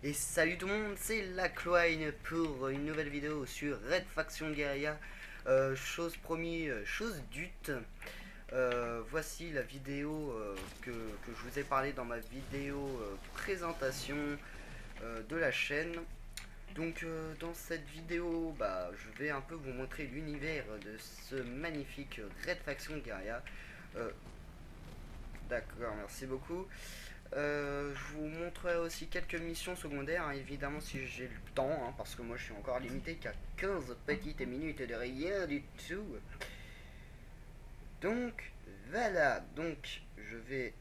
Et salut tout le monde, c'est Lacloine pour une nouvelle vidéo sur Red Faction Guerrilla. Chose promis, chose dute. Voici la vidéo que je vous ai parlé dans ma vidéo présentation de la chaîne. Donc dans cette vidéo, je vais un peu vous montrer l'univers de ce magnifique Red Faction Guerrilla. Euh, D'accord, merci beaucoup. Je vous montrerai aussi quelques missions secondaires, hein, évidemment si j'ai le temps, hein, parce que moi je suis encore limité qu'à 15 petites minutes de rien du tout. Donc voilà, donc je vais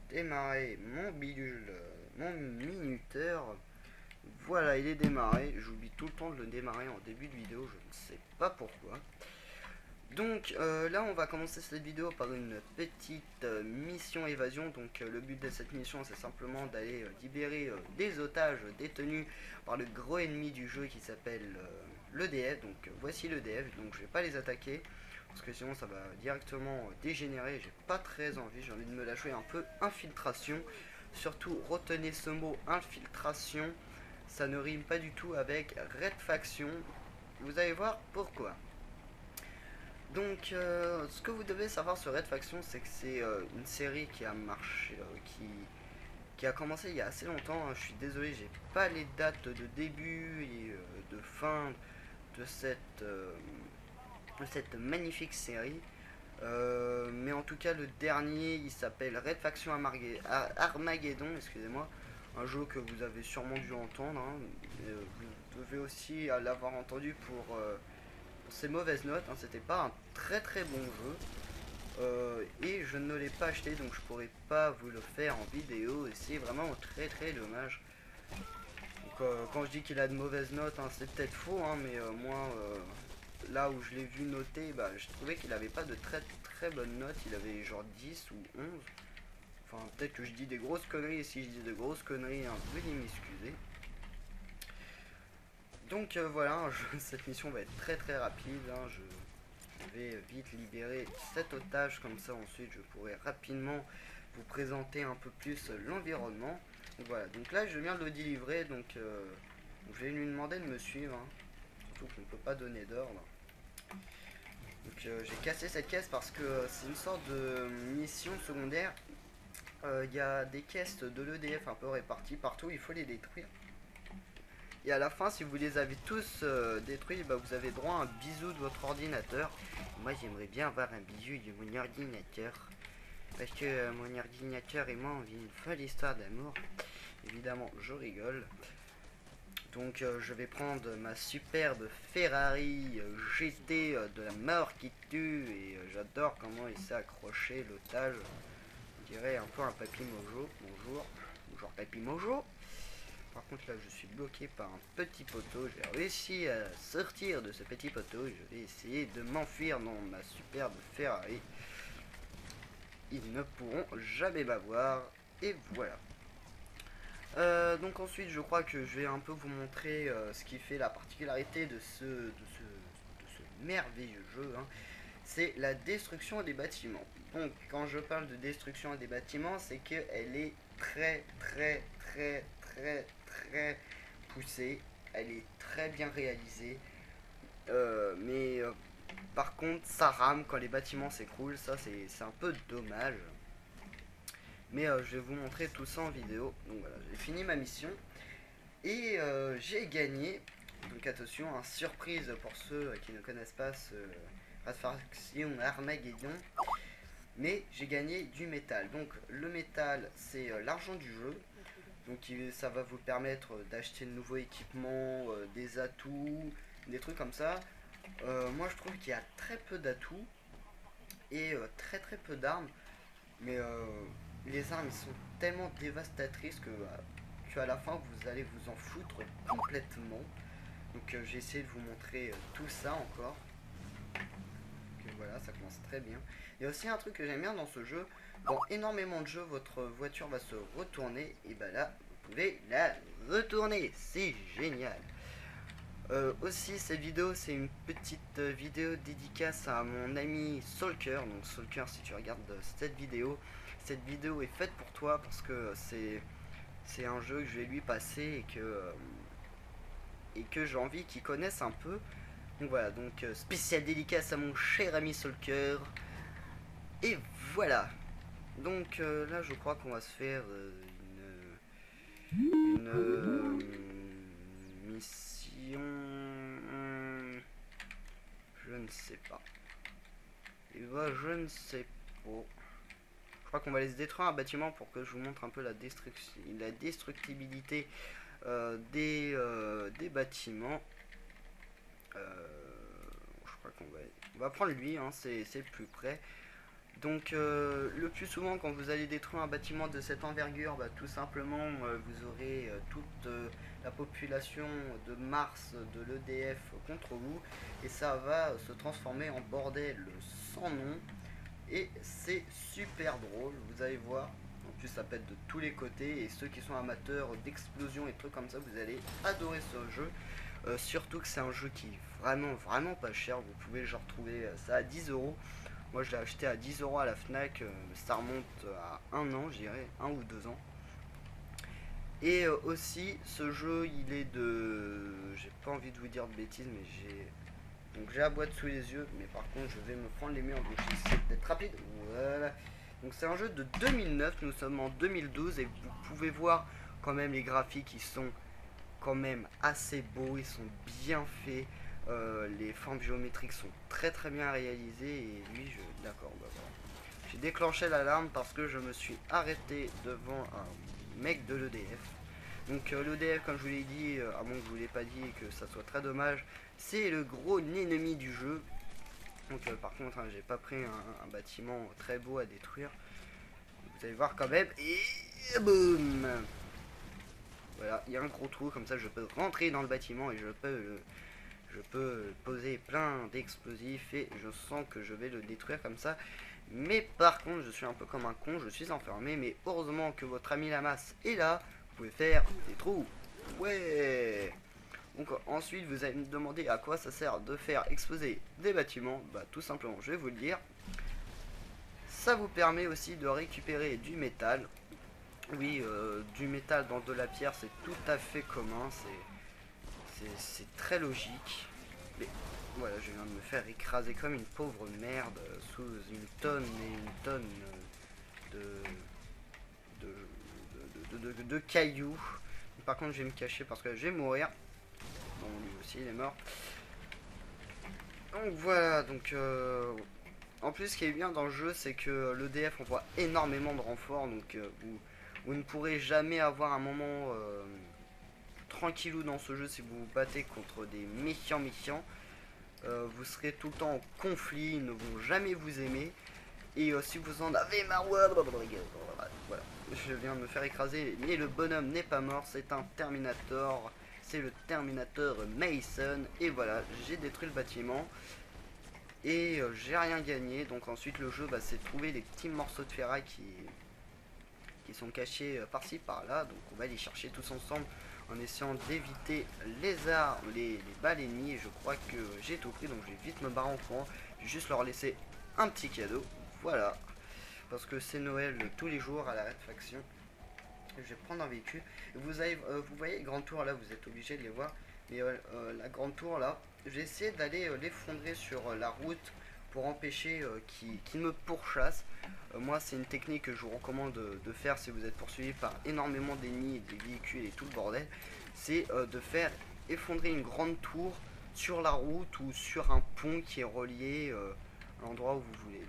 démarrer mon bidule, mon minuteur. Voilà, il est démarré. J'oublie tout le temps de le démarrer en début de vidéo, je ne sais pas pourquoi. Donc là on va commencer cette vidéo par une petite mission évasion. Donc le but de cette mission c'est simplement d'aller libérer des otages détenus par le gros ennemi du jeu qui s'appelle l'EDF. Donc voici l'EDF, donc je vais pas les attaquer parce que sinon ça va directement dégénérer. J'ai pas très envie, j'ai envie de me la jouer un peu infiltration. Surtout retenez ce mot infiltration, ça ne rime pas du tout avec Red Faction. Vous allez voir pourquoi. Donc, ce que vous devez savoir sur Red Faction, c'est que c'est une série qui a marché, qui a commencé il y a assez longtemps, hein. Je suis désolé, j'ai pas les dates de début et de fin de cette magnifique série. Mais en tout cas, le dernier, il s'appelle Red Faction Armageddon, excusez-moi. Un jeu que vous avez sûrement dû entendre, hein. Vous devez aussi l'avoir entendu pour ces mauvaises notes, hein. C'était pas un très bon jeu. Et je ne l'ai pas acheté, donc je pourrais pas vous le faire en vidéo et c'est vraiment très dommage. Donc, quand je dis qu'il a de mauvaises notes, hein, c'est peut-être faux, hein, mais moi là où je l'ai vu noter, je trouvais qu'il avait pas de très bonnes notes. Il avait genre 10 ou 11. Enfin, peut-être que je dis des grosses conneries, et si je dis de grosses conneries, hein, veuillez m'excuser. Donc voilà, cette mission va être très rapide, hein. Je vais vite libérer cet otage, comme ça ensuite je pourrai rapidement vous présenter un peu plus l'environnement. Donc voilà, donc là je viens de le délivrer, donc je vais lui demander de me suivre, hein. Surtout qu'on ne peut pas donner d'ordre. Donc j'ai cassé cette caisse parce que c'est une sorte de mission secondaire. Il y a des caisses de l'EDF un peu réparties partout, il faut les détruire. Et à la fin, si vous les avez tous détruits, vous avez droit à un bisou de votre ordinateur. Moi, j'aimerais bien avoir un bisou de mon ordinateur. Parce que mon ordinateur et moi, on vit une folle histoire d'amour. Évidemment, je rigole. Donc, je vais prendre ma superbe Ferrari GT de la mort qui tue. Et j'adore comment il s'est accroché, l'otage. On dirait un peu un Papy Mojo. Bonjour. Bonjour Papy Mojo. Par contre là je suis bloqué par un petit poteau. Je vais réussir à sortir de ce petit poteau. Je vais essayer de m'enfuir dans ma superbe Ferrari. Ils ne pourront jamais m'avoir. Et voilà. Donc ensuite je crois que je vais un peu vous montrer ce qui fait la particularité de ce merveilleux jeu, hein. C'est la destruction des bâtiments. Donc quand je parle de destruction des bâtiments, c'est qu'elle est très poussée, elle est très bien réalisée, mais par contre ça rame quand les bâtiments s'écroulent, ça c'est un peu dommage. Mais je vais vous montrer tout ça en vidéo. Donc voilà, j'ai fini ma mission et j'ai gagné. Donc attention, hein, surprise pour ceux qui ne connaissent pas ce Red Faction Armageddon. Mais j'ai gagné du métal. Donc le métal c'est l'argent du jeu. Donc ça va vous permettre d'acheter de nouveaux équipements, des atouts, des trucs comme ça. Moi je trouve qu'il y a très peu d'atouts et très peu d'armes. Mais les armes sont tellement dévastatrices que à la fin vous allez vous en foutre complètement. Donc j'ai essayé de vous montrer tout ça encore. Donc voilà, ça commence très bien. Il y a aussi un truc que j'aime bien dans ce jeu. Dans énormément de jeux, votre voiture va se retourner. Et là, vous pouvez la retourner. C'est génial. Aussi, cette vidéo, c'est une petite vidéo dédicace à mon ami Solker. Donc Solker, si tu regardes cette vidéo est faite pour toi parce que c'est un jeu que je vais lui passer et que j'ai envie qu'il connaisse un peu. Donc voilà, donc spécial dédicace à mon cher ami Solker. Et voilà. Donc là, je crois qu'on va se faire une mission. Je ne sais pas. Et bah, je ne sais pas. Je crois qu'on va aller se détruire un bâtiment pour que je vous montre un peu la destructibilité des bâtiments. Je crois on va prendre lui, hein, c'est le plus près. Donc le plus souvent quand vous allez détruire un bâtiment de cette envergure, bah, tout simplement vous aurez toute la population de Mars de l'EDF contre vous et ça va se transformer en bordel sans nom et c'est super drôle, vous allez voir. En plus ça pète de tous les côtés et ceux qui sont amateurs d'explosions et trucs comme ça, vous allez adorer ce jeu. Surtout que c'est un jeu qui est vraiment pas cher, vous pouvez genre trouver ça à 10 euros. Moi je l'ai acheté à 10 euros à la Fnac, ça remonte à un an, je dirais, 1 ou 2 ans. Et aussi, ce jeu il est de. J'ai pas envie de vous dire de bêtises, mais j'ai. Donc j'ai la boîte sous les yeux, mais par contre je vais me prendre les murs, donc j'essaie d'être rapide. Voilà. Donc c'est un jeu de 2009, nous sommes en 2012 et vous pouvez voir quand même les graphiques, ils sont quand même assez beaux, ils sont bien faits. Les formes géométriques sont très bien réalisées et lui d'accord, bah voilà. J'ai déclenché l'alarme parce que je me suis arrêté devant un mec de l'EDF. Donc l'EDF, comme je vous l'ai dit, à moins que je vous l'ai pas dit et que ça soit très dommage, c'est le gros ennemi du jeu. Donc par contre hein, j'ai pas pris un bâtiment très beau à détruire. Vous allez voir quand même. Et boum. Voilà, il y a un gros trou, comme ça je peux rentrer dans le bâtiment et je peux poser plein d'explosifs et je sens que je vais le détruire comme ça. Mais par contre, je suis un peu comme un con, je suis enfermé. Mais heureusement que votre ami Lamas est là, vous pouvez faire des trous. Ouais. Donc ensuite, vous allez me demander à quoi ça sert de faire exploser des bâtiments. Bah tout simplement, je vais vous le dire. Ça vous permet aussi de récupérer du métal. Oui, du métal dans de la pierre, c'est tout à fait commun. C'est très logique. Mais voilà, je viens de me faire écraser comme une pauvre merde sous une tonne et une tonne de cailloux. Par contre, je vais me cacher parce que je vais mourir. Bon, lui aussi, il est mort. Donc voilà, donc en plus, ce qui est bien dans le jeu, c'est que l'EDF envoie énormément de renforts. Donc vous ne pourrez jamais avoir un moment tranquillou dans ce jeu si vous vous battez contre des méchants. Vous serez tout le temps en conflit, ils ne vont jamais vous aimer. Et si vous en avez marre, voilà, je viens de me faire écraser, mais le bonhomme n'est pas mort, c'est un Terminator, c'est le Terminator Mason. Et voilà, j'ai détruit le bâtiment et j'ai rien gagné. Donc ensuite le jeu, c'est trouver des petits morceaux de ferraille qui sont cachés par-ci par-là. Donc on va les chercher tous ensemble en essayant d'éviter les balles ennemies. Et je crois que j'ai tout pris, donc je vais vite me barrer en courant. Je vais juste leur laisser un petit cadeau. Voilà, parce que c'est Noël tous les jours à la réfaction. Je vais prendre un véhicule. Vous voyez les grandes tours là, vous êtes obligé de les voir. Mais la grande tour là, j'ai essayé d'aller l'effondrer sur la route pour empêcher qu'il me pourchasse. Moi, c'est une technique que je vous recommande de faire si vous êtes poursuivi par énormément d'ennemis, des véhicules et tout le bordel. C'est de faire effondrer une grande tour sur la route ou sur un pont qui est relié à l'endroit où vous voulez.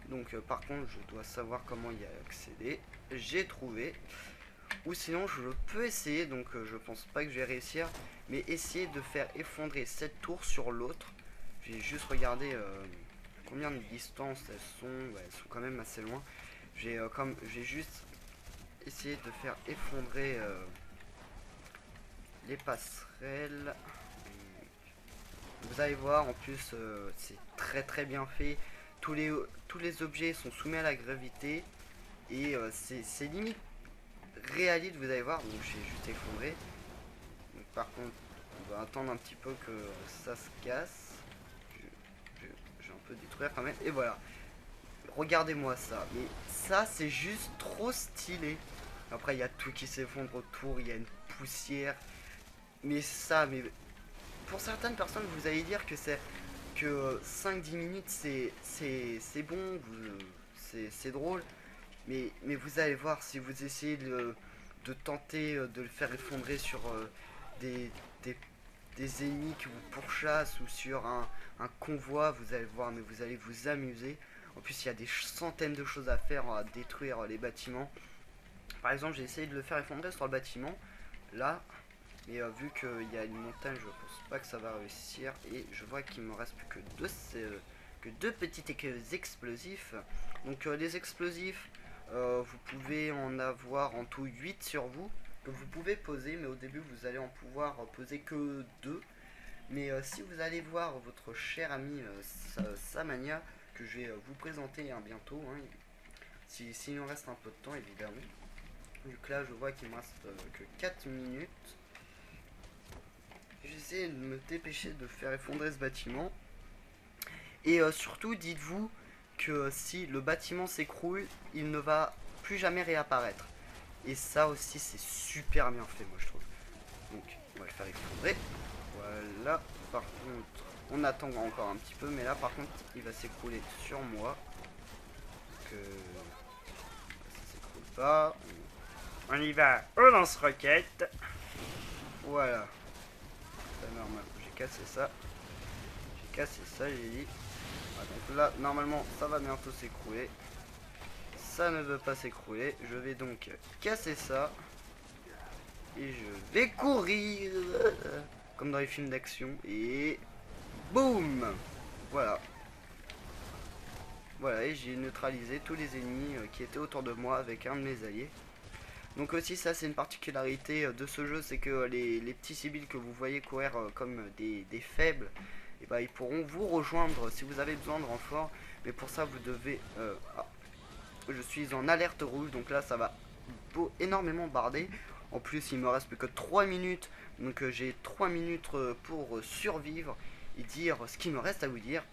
Donc par contre, je dois savoir comment y accéder. J'ai trouvé. Ou sinon, je peux essayer, donc je pense pas que je vais réussir, mais essayer de faire effondrer cette tour sur l'autre. J'ai juste regardé combien de distance elles sont. Ouais, elles sont quand même assez loin. J'ai juste essayé de faire effondrer les passerelles. Vous allez voir, en plus c'est très bien fait. Tous les objets sont soumis à la gravité et c'est limite réaliste, vous allez voir. Donc j'ai juste effondré. Donc, par contre, on va attendre un petit peu que ça se casse. Je vais un peu détruire quand même. Et voilà. Regardez-moi ça. Mais ça, c'est juste trop stylé. Après il y a tout qui s'effondre autour, il y a une poussière. Mais ça, mais pour certaines personnes vous allez dire que c'est que 5-10 minutes c'est bon, c'est drôle. Mais vous allez voir, si vous essayez de tenter de le faire effondrer sur des, des, des ennemis qui vous pourchassent ou sur un convoi, vous allez voir, mais vous allez vous amuser. En plus, il y a des centaines de choses à faire, à détruire les bâtiments. Par exemple, j'ai essayé de le faire effondrer sur le bâtiment, là, mais vu qu'il y a une montagne, je pense pas que ça va réussir. Et je vois qu'il me reste plus que deux petits explosifs. Donc les explosifs, vous pouvez en avoir en tout 8 sur vous que vous pouvez poser, mais au début vous allez en pouvoir poser que 2. Mais si vous allez voir votre cher ami Samania, que je vais vous présenter bientôt, hein, s'il en reste un peu de temps évidemment. Du coup là je vois qu'il me reste que 4 minutes. J'essaie de me dépêcher de faire effondrer ce bâtiment. Et surtout dites-vous que si le bâtiment s'écroule, il ne va plus jamais réapparaître. Et ça aussi c'est super bien fait moi je trouve. Donc on va le faire effondrer. Voilà. Par contre on attend encore un petit peu, mais là par contre il va s'écrouler sur moi. Que ça s'écroule pas. On y va au lance-roquette. Voilà. C'est normal. J'ai cassé ça. J'ai dit. Donc là, normalement, ça va bientôt s'écrouler. Ça ne veut pas s'écrouler. Je vais donc casser ça. Et je vais courir. Comme dans les films d'action. Et boum. Voilà. Voilà, et j'ai neutralisé tous les ennemis qui étaient autour de moi avec un de mes alliés. Donc aussi, ça c'est une particularité de ce jeu, c'est que les petits civils que vous voyez courir comme des faibles, et bah, ils pourront vous rejoindre si vous avez besoin de renfort. Mais pour ça vous devez je suis en alerte rouge, donc là ça va énormément barder. En plus il me reste plus que 3 minutes, donc j'ai 3 minutes pour survivre et dire ce qu'il me reste à vous dire.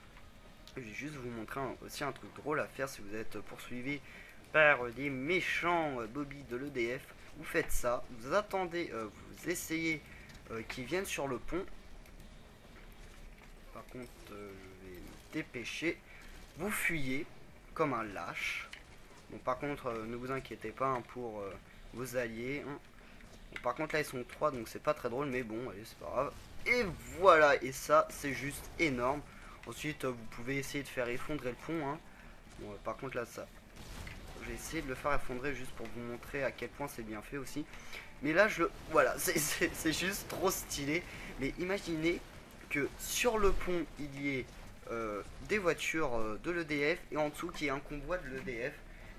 Je vais juste vous montrer aussi un truc drôle à faire si vous êtes poursuivi par des méchants Bobby de l'EDF. Vous faites ça, vous attendez, vous essayez qu'ils viennent sur le pont. Par contre, je vais me dépêcher. Vous fuyez comme un lâche. Bon, par contre, ne vous inquiétez pas hein, pour vos alliés. Hein. Bon, par contre, là, ils sont 3, donc c'est pas très drôle, mais bon, allez, c'est pas grave. Et voilà, et ça, c'est juste énorme. Ensuite, vous pouvez essayer de faire effondrer le pont. Hein. Bon, par contre, là, ça... J'ai essayé de le faire effondrer juste pour vous montrer à quel point c'est bien fait aussi. Mais là, voilà, c'est juste trop stylé. Mais imaginez que sur le pont, il y ait des voitures de l'EDF et en dessous, qu'il y ait un convoi de l'EDF.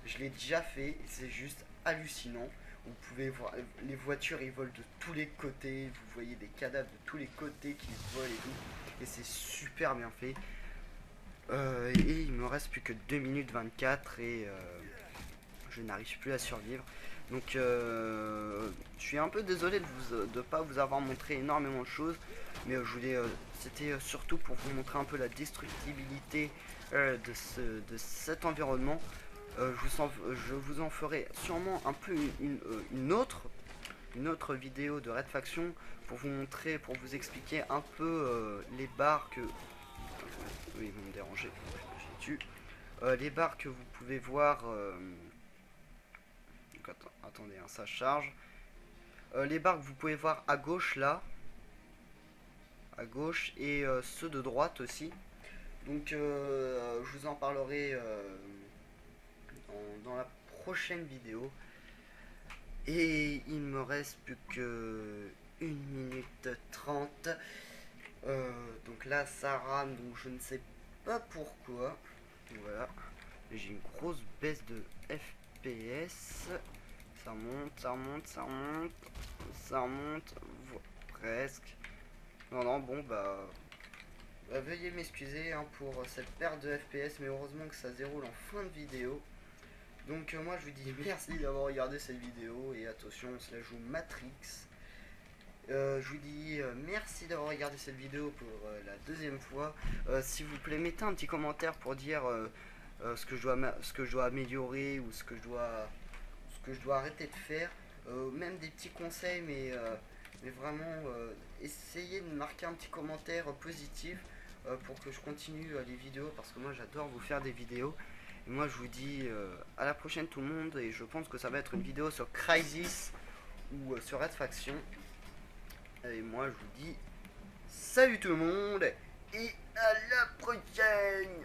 Je l'ai déjà fait et c'est juste hallucinant. Vous pouvez voir, les voitures, ils volent de tous les côtés. Vous voyez des cadavres de tous les côtés qui volent et tout. Et c'est super bien fait. Et il me reste plus que 2 minutes 24 et je n'arrive plus à survivre. Donc je suis un peu désolé de pas vous avoir montré énormément de choses, mais je voulais c'était surtout pour vous montrer un peu la destructibilité de cet environnement. Je vous en ferai sûrement un peu une autre vidéo de Red Faction pour vous montrer, pour vous expliquer un peu les barres que... Oui, ils vont me déranger, j'ai tué. Les barres que vous pouvez voir... Donc, attendez, hein, ça charge. Les barres que vous pouvez voir à gauche là, à gauche, et ceux de droite aussi. Donc je vous en parlerai dans la prochaine vidéo. Et il me reste plus que 1 minute 30. Donc là ça rame, donc je ne sais pas pourquoi. Voilà, j'ai une grosse baisse de FPS. Ça monte, ça remonte, ça remonte, ça remonte, presque. Non, bon, veuillez m'excuser hein, pour cette perte de FPS, mais heureusement que ça se déroule en fin de vidéo. Donc moi je vous dis merci d'avoir regardé cette vidéo et attention, on se la joue Matrix. Je vous dis merci d'avoir regardé cette vidéo pour la deuxième fois. S'il vous plaît, mettez un petit commentaire pour dire ce que je dois améliorer ou ce que que je dois arrêter de faire. Même des petits conseils, mais vraiment essayez de marquer un petit commentaire positif pour que je continue les vidéos, parce que moi j'adore vous faire des vidéos. Et moi je vous dis à la prochaine tout le monde, et je pense que ça va être une vidéo sur Crysis ou sur Red Faction. Et moi je vous dis salut tout le monde et à la prochaine.